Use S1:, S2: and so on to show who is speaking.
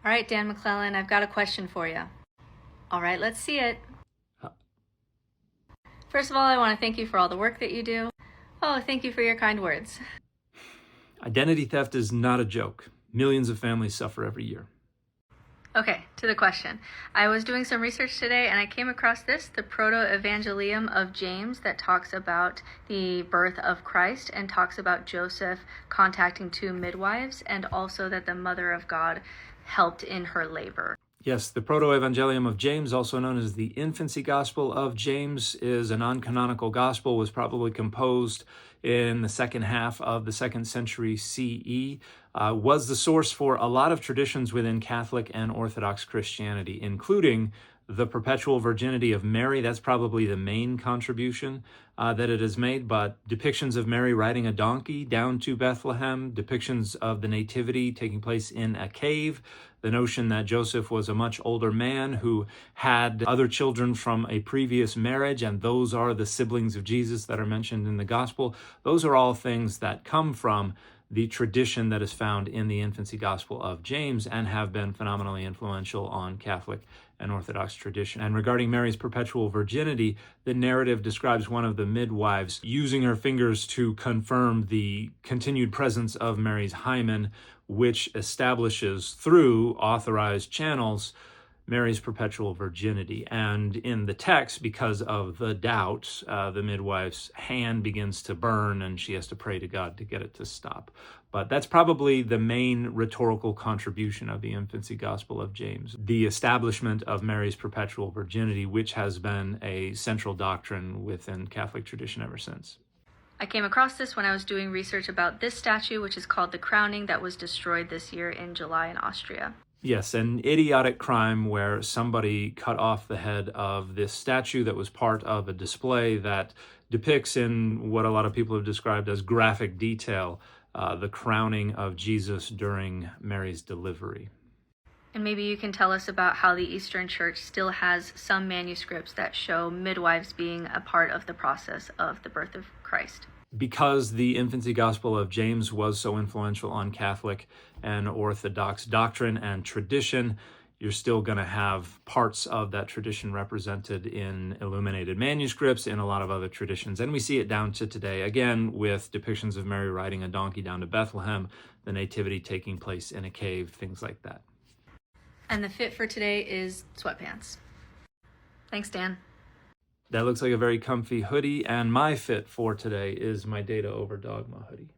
S1: All right, Dan McClellan, I've got a question for you. All right, let's see it. First of all, I want to thank you for all the work that you do. Oh, thank you for your kind words.
S2: Identity theft is not a joke. Millions of families suffer every year.
S1: Okay, to the question. I was doing some research today and I came across this, the Proto-Evangelium of James, that talks about the birth of Christ and talks about Joseph contacting two midwives and also that the Mother of God helped in her labor.
S2: Yes, the Proto-Evangelium of James, also known as the Infancy Gospel of James, is a non-canonical gospel, was probably composed in the second half of the 2nd century CE, was the source for a lot of traditions within Catholic and Orthodox Christianity, including the perpetual virginity of Mary. That's probably the main contribution that it has made, but depictions of Mary riding a donkey down to Bethlehem, depictions of the nativity taking place in a cave, the notion that Joseph was a much older man who had other children from a previous marriage, and those are the siblings of Jesus that are mentioned in the gospel. Those are all things that come from the tradition that is found in the Infancy Gospel of James and have been phenomenally influential on Catholic and Orthodox tradition. And regarding Mary's perpetual virginity, the narrative describes one of the midwives using her fingers to confirm the continued presence of Mary's hymen, which establishes through authorized channels Mary's perpetual virginity. And in the text, because of the doubt, the midwife's hand begins to burn and she has to pray to God to get it to stop. But that's probably the main rhetorical contribution of the Infancy Gospel of James, the establishment of Mary's perpetual virginity, which has been a central doctrine within Catholic tradition ever since.
S1: I came across this when I was doing research about this statue, which is called the Crowning, that was destroyed this year in July in Austria.
S2: Yes, an idiotic crime where somebody cut off the head of this statue that was part of a display that depicts in what a lot of people have described as graphic detail the crowning of Jesus during Mary's delivery.
S1: And maybe you can tell us about how the Eastern Church still has some manuscripts that show midwives being a part of the process of the birth of Christ.
S2: Because the Infancy Gospel of James was so influential on Catholic and Orthodox doctrine and tradition, you're still going to have parts of that tradition represented in illuminated manuscripts in a lot of other traditions. And we see it down to today, again, with depictions of Mary riding a donkey down to Bethlehem, the nativity taking place in a cave, things like that.
S1: And the fit for today is sweatpants. Thanks, Dan.
S2: That looks like a very comfy hoodie, and my fit for today is my Data Over Dogma hoodie.